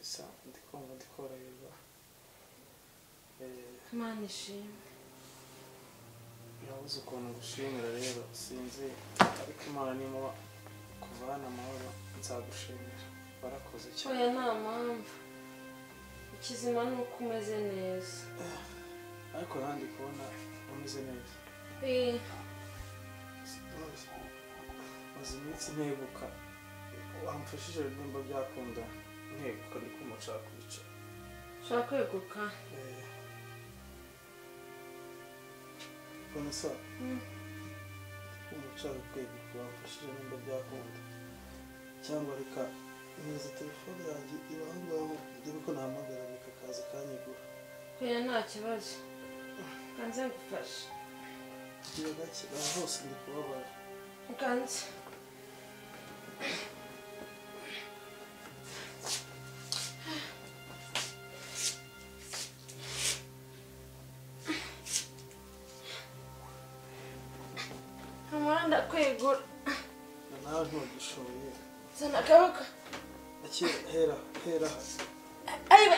kabisa ndikumva ndikoroherwa Imana ishimwe nabuze ukuntu ngushimira rero sinzi ariko Imana nimo kuvana amahoro nzagushimira barakoze cyane oya nta mpamvu ikizima ni uko umeze neza ariko nandi kubona umeze neza maze iminsi nteguka wamfashije nimba byakunda nteguka ndi kumushaka kwicara ushaka kweguka Vanessa umushaka kweguka wamfashije nimba byakunda cyangwa reka neza telefone yanjye ibangaho ndebe ko nahamagara bikakaza kanyigura oya nta kibazo kanze ngufashe gira gake aho hose ndi kubabara kanze amanda kwegura nawe ntugishoboye zana akaboko akira hera ayiba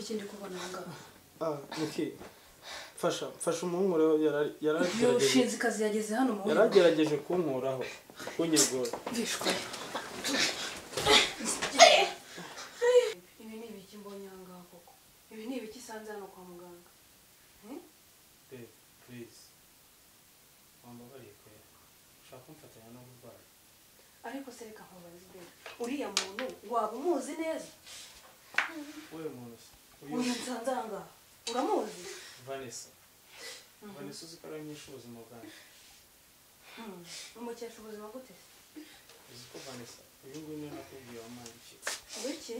ikindi kubona ngaho okay fasha umuhungu yaragerageje ushinze kazi yageze hano mu yaragerageje kunkuraho kunyegora bishwe ibi ni ibiki mbonye ngaho koko ibi ni ibiki sanze hano kwa muganga please wambabariye ko ushaka kumfatanya no kurwara ariko se reka nkubaze uriya muntu waba umuzi neza wewe muntu uyu nsanzanga uramuzi Vanessa uzi ko ari nyinshi ubuzima bwanjye umukesha ubuzima gute uzi ko Vanessa uyu nguyu niwe nakubwiye wamanje iki wiki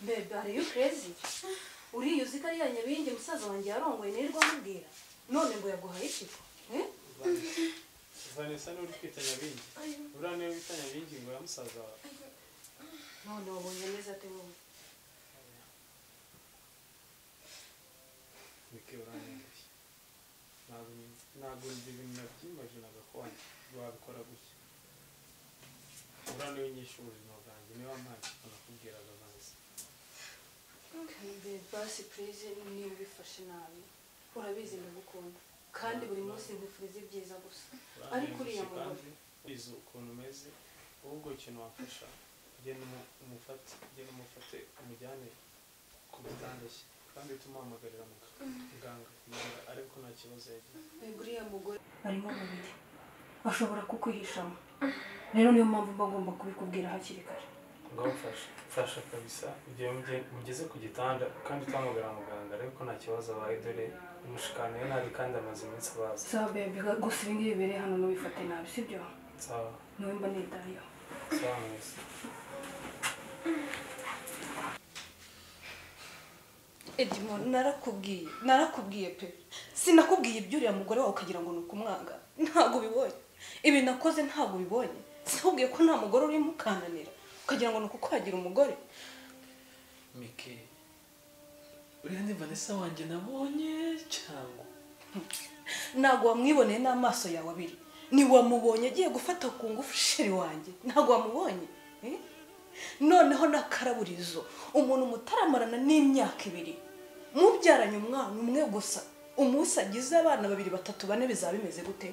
babe are you crazy uriya uzi ko ari ya nyabingi musaza wanjye yarongoye nirirwa amubwira none ngo yaguhaye ikigo Vanessa ni uri kwita nyabingi uriya niwe wita nyabingi ngo ya musaza wawe none wabonye neza ate wowe Mike uranengushye ntabwo ibintu nabyimaginaga ko wabikora gutya uriya niwe nyinshi ubuzima bwanjye niwe wampaye nakubwiraga Vanessa basi please niba ubifashe nabi urabizi ndagukunda kandi buri munsi nkwifuriza ibyiza gusa ariko uriya mugore izo ukuntu umeze ahubwo ikintu wafasha genda umufate umujyane ku gitanda cye kandi tumuhamagarira muganga ariko nta kibazo yagize uriya mugore arimo mubiri ashobora kukwihishamo rero niyo mpamvu mba ngomba kubikubwira hakiri kare ngaho fasha kabisa igihe mugeze ku gitanda kandi tumuhamagara muganga ariko nta kibazo abaye dore umushikano ye nabi kandi amaze iminsi abaza sawa bebe gusa ibi ngibi bibereye hano ntubifate nabi sibyo sawa niwe mba nitayeho sawa mwese Edimo narakubwiye pe sinakubwiye ibyuriya mugore wawe ukagira ngo nukumwanga ntago bibonye ibi nakoze ntago bibonye sinakubwiye ko nta mugore uri mukananira ukagira ngo nuko kwagira umugore Mike uriya ni Vanessa wanjye nabonye cyangwa ntago wamwiboneye n'amaso yawe abiri ni wamubonye agiye gufata ku ngufu sheri wanjye ntago wamubonye noneho nakaraburizo umuntu mutaramarana n'imyaka 2 mubyaranye umwana umwe gusa umunsi agize abana 2 3 4 bizaba bimeze gute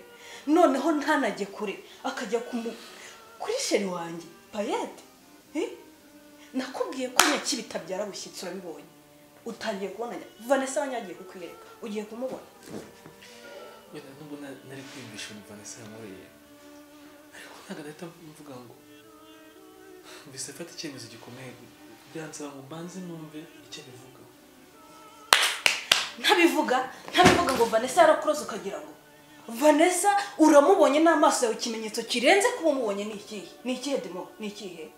noneho ntanajye kure akajya kuri sheri wanjye payete nakubwiye ko nyakibita byarabushyitse urabibonye utangiye kubona Vanessa wanyagiye kukwireka ugiye kumubona wenda nubwo nari kwiyumvisha ni Vanessa yamuriye ariko ntago ndahita mvuga ngo mbese fata icyemezo gikomeye byansaba ngo mbanze numve icyo bivuga ntabivuga ngo Vanessa yarakuroze ukagira ngo Vanessa uramubonye n'amaso yawe, ikimenyetso kirenze kuba umubonye ni ikihe? Ni ikihe demo? Ni ikihe?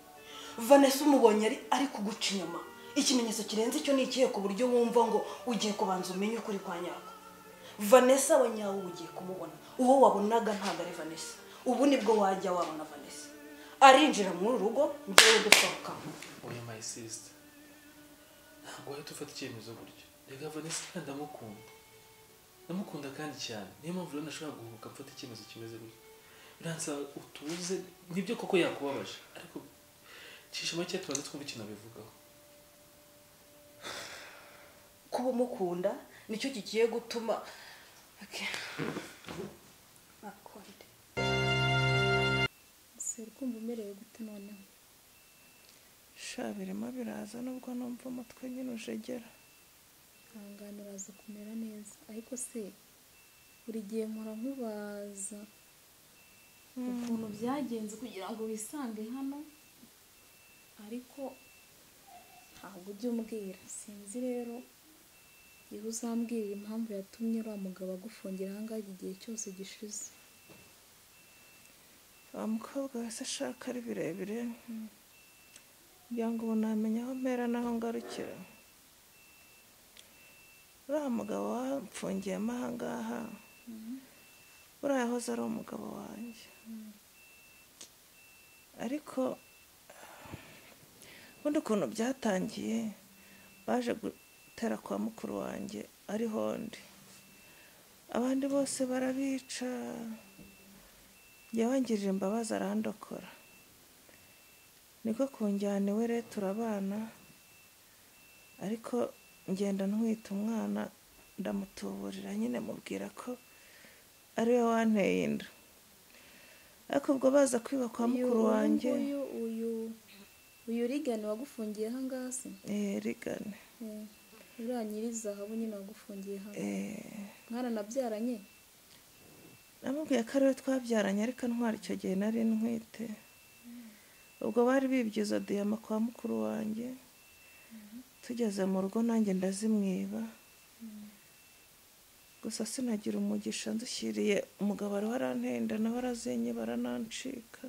Vanessa umubonye ari kuguca inyuma, ikimenyetso kirenze cyo ni ikihe ku buryo wumva ngo ugiye kubanza umenye ukuri kwa nyako? Vanessa we nyawe ugiye kumubona, uwo wabonaga ntabwo ari Vanessa. Ubu nibwo wajya wabona Vanessa arinjira mu rugo, njyewe dusohoka. Oya my sister, ntabwo wahita ufata icyemezo gutyo. Reka Vanessa ndamukunda kandi cyane, niyo mpamvu rero nashobora guhubuka mfata icyemezo kimeze gutyo. Biransaba utuze, nibyo koko yakubabaje, ariko cisha make tubanze twumva ikintu abivugaho. Kuba umukunda nicyo kigiye gutuma kumva umerewe gute noneho? Birimo biraza nubwo numva umutwe nyine ujegera. Ihangane uraza kumera neza, ariko se buri gihe mpora nkubaza ukuntu byagenze kugira ngo wisange hano, ariko ntabwo ujya umbwira. Sinzi rero igihe uzambwirira impamvu yatumye uriya mugabo agufungira ahangaha igihe cyose gishize. Umukobwa wese ashaka ari birebire kugira ngo unamenye aho mpera n'aho ngarukira. Uriya mugabo wamfungiyemo ahangaha uriya yahoze ari umugabo wanjye, ariko ubundi ukuntu byatangiye baje gutera kwa mukuru wanjye ariho ndi, abandi bose barabica, yabangirije imbabazi arandokora, niko kunjyana iwe rero turabana, ariko ngenda ntwita umwana ndamutuburira nyine mubwira ko ari we wanteye inda. Ariko ubwo baza kwiba kwa mukuru wanjye. Uyu Rigane wagufungiye ahangaha se? Rigane. Uriya nyirizahabu nyine wagufungiye hano. Mwaranabyaranye? Namubwiye ko ariwe twabyaranye, ariko ntwara icyo gihe nari ntwite. Ubwo bari bibye izo diyama kwa mukuru wanjye, tugeze mu rugo nanjye ndazimwiba, gusa sinagira umugisha, nzishyiriye umugabo wari waranteye inda nawe arazenye baranancika.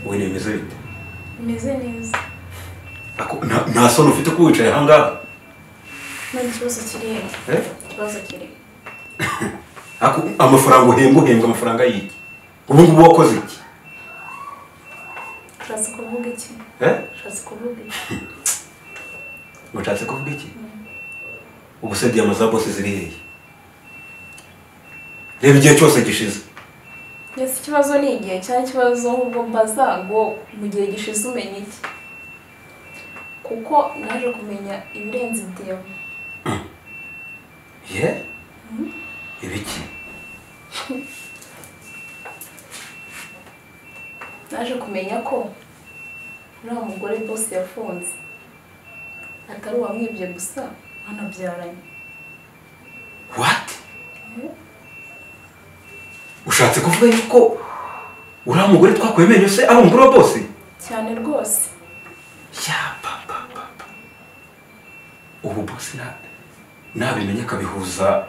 Wowe nemeze bite? Meze neza. Nta soni ufite ko wicaye ahangaha? Nta kibazo kiri. Ikibazo kiri. Amafaranga uhembwa amafaranga y'iki? Ubu ngubu wakoze iki? Ushatse kuvuga iki? Ushatse kuvuga iki? Ushatse kuvuga iki? Ubu se diyama za bose ziri hehe? Reba igihe cyose gishize. Yes, ikibazo ni igihe cyane, ikibazo ahubwo mbaza ngo mu gihe gishize umenye iki? Kuko naje kumenya ibirenze diyama. Ibiki? Naje kumenya ko uriya mugore boss yafunze atari uwamwibye gusa, anabyaranye. What? Ushatse kuvuga yuko uriya mugore twakuye menyo se ari umugore wa boss? Cyane rwose. Papa. Ubu boss nabimenya akabihuza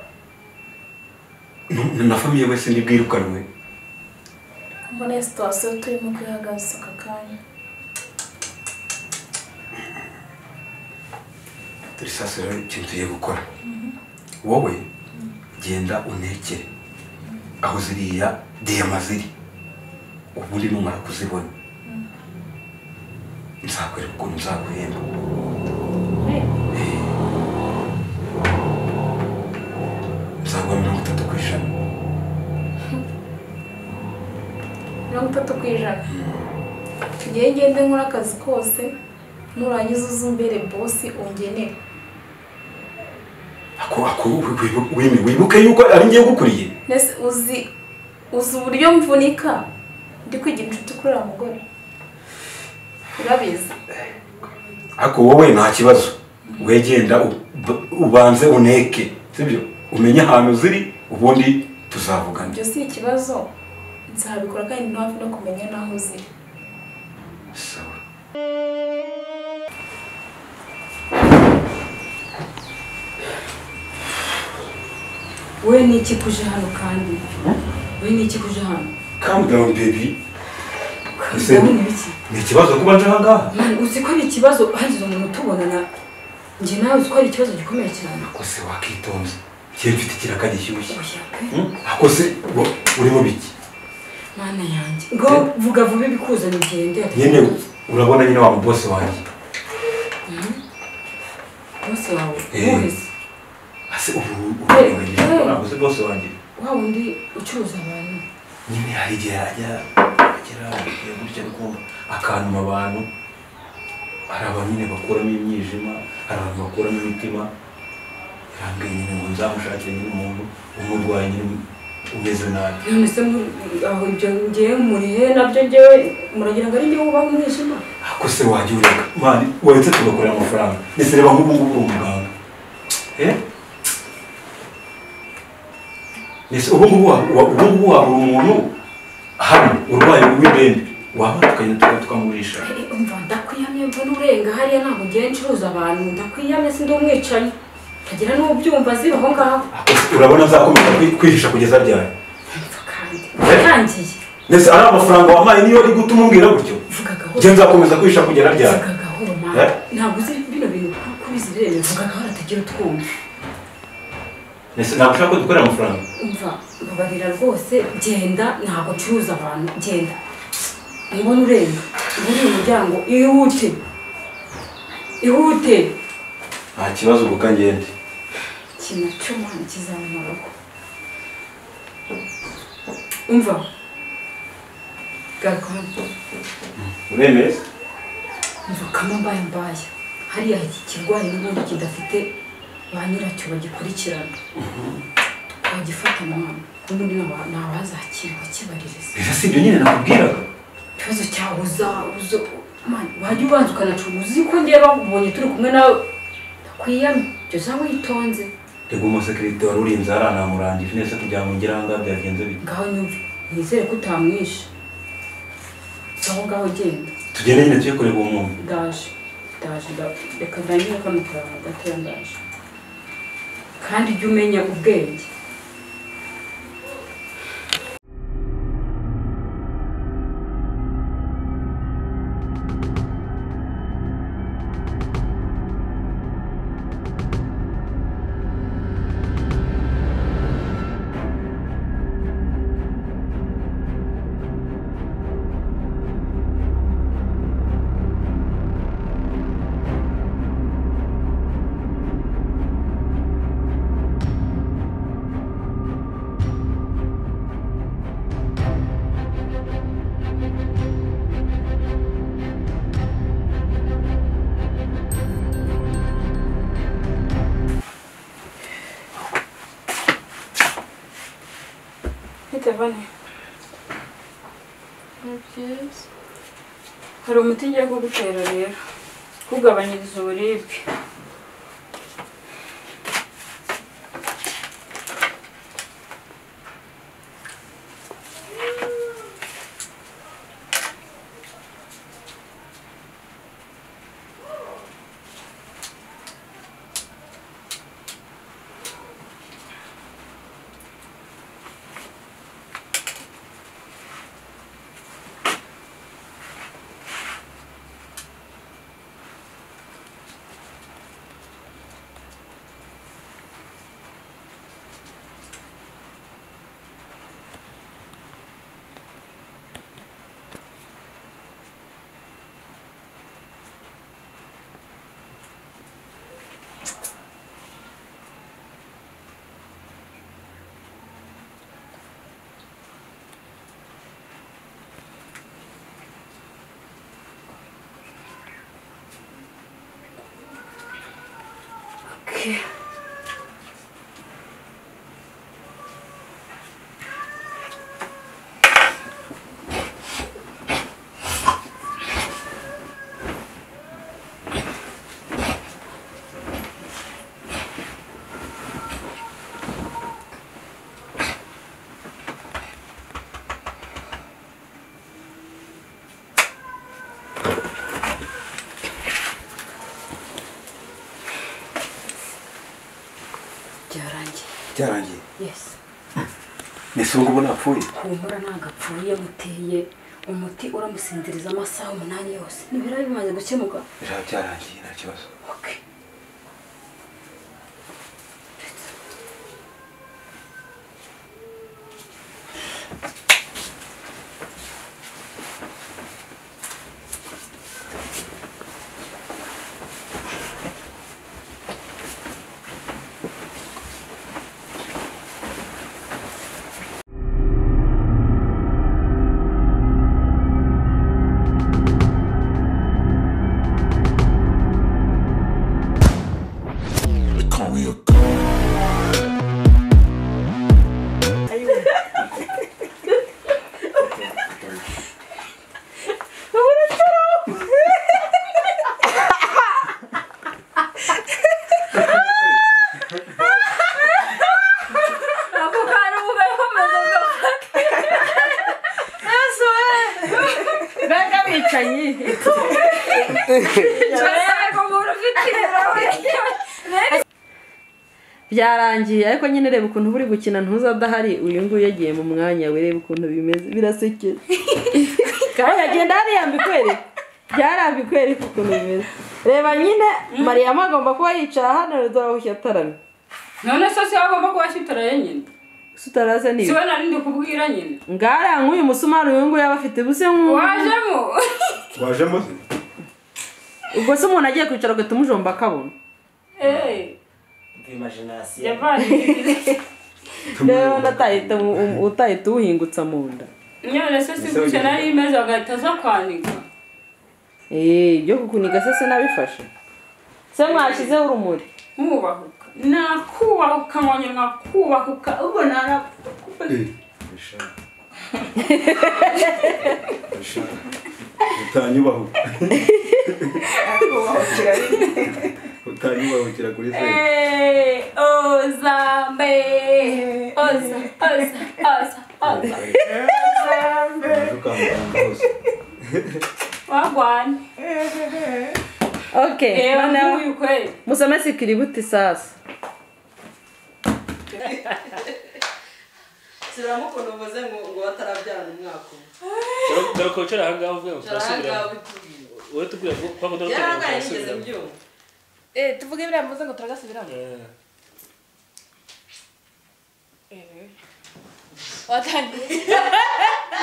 na famiye wese ndibwirukanwe. Mbona situation turimo kwihagaza aka kanya. Turi sasa rero ikintu tugiye gukora. Wowe genda unekere aho ziriya diyama ziri, ubundi numara kuzibona nzakwereka ukuntu nzaguhemba. Nzaguha 30%. 30%? Tugiye ngende nkora akazi kose, nurangiza uzumbere boss ungenera. Wibuke yuko ari ngiye gukuriye. Nese uzi uburyo mvunika ndi kwigira inshuti kuri uriya mugore, urabizi. Ako wowe nta kibazo, wegenda ubanze uneke, sibyo? Umenye ahantu ziri, ubundi tuzavugana. Ibyo si ikibazo, nzabikora kandi ntafi no kumenya naho ziri. we ni iki kuje hano kandi we ni iki kuje hano calm down baby ni ikibazo kuba nje ahangaha uzi ko ari ikibazo hagize umuntu utubonana njye nawe uzi ko ari ikibazo gikomeye cyane akose wakitonze kiye mfite ikiraka gishyushye akose urimo biki mana yanjye ngo vuga vuba ibikuzana ugende nyine urabona nyine wa boss wanjye boss wawe muhise ase ubu boss wanjye wa wundi ucuruza abantu nyine hari igihe agera gutya kumva akanuma abantu hari abantu nyine bakuramo imyijima hari abantu bakuramo imitima yambwiye nyine ngo nzamushakire nyine umuntu umurwayi nyine umeze nabi none se aho ibyo ngiye murihe nabyo ngewe muragira ngo ari njye wubaho umwijima ako se wajya ureka mani wahetse tugakorera amafaranga ndetse reba nk'ubu ngubu uri umuganga ndetse ubu ngubu wabura umuntu hano urwaye w'indembe waba tukagenda tukamurisha umva ndakwiyamye mbona urenga hariya ntabwo ngiye ncuruza abantu ndakwiyamye sindi umwicanyi kagira n'ubyumva zibaho ngaho urabona nzakomeza kwihisha kugeza ryari kangiye ndetse ari amafaranga wampaye niyo uri gutuma umbwira gutyo njye nzakomeza kwihisha kugera ryari vuga gahoro mama ntabwo uzi bino bintu kubizirebe vuga gahoro atagira utwumva ndetse ntabwo ushaka ko dukorera amafaranga umva mbabarira rwose genda ntabwo ncuruza abantu genda nibona urenga uri umuryango ihute nta kibazo ubwo kangende kinacyo mwana kizamuraho umva gakondo uremeye umva kamambaye hariya ikirwaye n'ubundi kidafite ba nyiracyo bagikurikirana twagifata mwana n'ubundi ntabazakirwa kibaririza rero si ibyo nyine nakubwiraga ikibazo cyawe wajya ubanza ukanacunga uzi ko ngiye bakubonye turi kumwe nawe ndakwiyamye ibyo zaba witonze rego umusekirite wari urinze hariya namurangije neza kugira ngo ngere ahangaha byagenze bite ngaho nyumve nizere ko utamwishe aho ngaho genda tugende nyine tujye kureba uwo muntu ndaje reka ndangire kano karanga gatoya ndaje kandi jya umenya ubwenge Bane hari umuti ngiye kugutera rero kugabanyiriza uburibwe Okay. byarangiye yes mbese ubwo napfuye humura ntagapfuye muteye umuti uramusinziriza amasaha 8 yose nibira bimaze gukemuka byarangiye nta kibazo okay byarangiye ariko nyine reba ukuntu buri gukina ntuzadahari uyu nguyu yagiye mu mwanya we reba ukuntu bimeze birasekeje kandi agenda yariyambikwereka byarambikwereka ukuntu bimeze reba nyine Mariya agomba kuba yicara hano dore ataramye none so se agomba kuba ashitaraye nyine sutaraze ni siwe narindi kubwira nyine ngara nk'uyu musumari uyu nguyu abafite buse wajemo ubwo se umuntu agiye kwicara ngo tumujomba akabona imagination rero ndatahita utahita uhingutsa mu nda nyine se sikuce nari imeze agahita aza kwanika ibyo kukuniga se nabifashe se mwashyizeho urumuri nkubahuka nakubahuka nkongera nkakubahuka ubwo utanyubahuka utanyubahukira kuri se ozambe oza wagwane okay bana ukweli musome sikiributi sasa siramukono muze ngo batarabyana umwaka dore ko cyara hanga uvuye ngo turasubira wowe tubwira ko kwa dore turasubira tuvuge biriya muze ngo turagasubiramo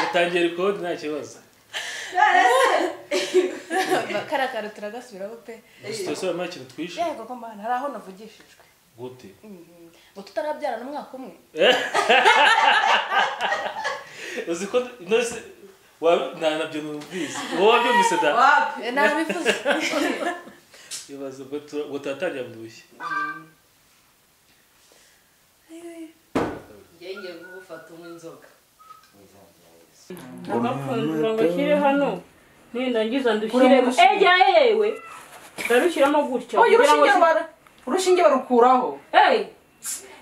watangiye record nta kibazo karakara turagasubiraho pe sitose ma kintu twishe yego ko mbana hari aho navugishijwe gute ngo tutarabyarana umwaka umwe uziko nose nabyo numvise wowe byumvise da wapi nabivuze ibibazo ngo tutatangira budushye ngenge gufata umwinzoga agapfundura ngo ashyire hano nindangiza ndushyire yewe ndarushyiramo gutya urushinge barukuraho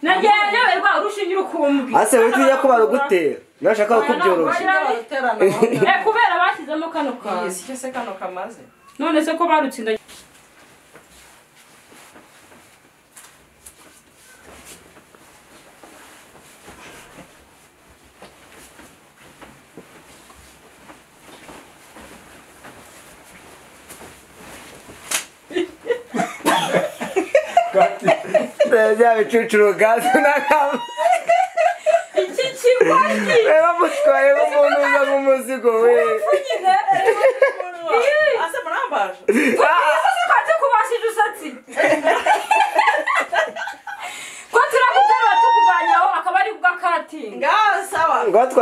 nagiye rwa urushinge rukumbwi ase witujya ko barugutera nashaka kubyoroshya kubera bashyizemo kano kantu icyo se kano kamaze none se ko barutsinda bya bicucuru gazi n'akama iki kibaye reba mutwaye nk'umuntu uza nk'umuzigo we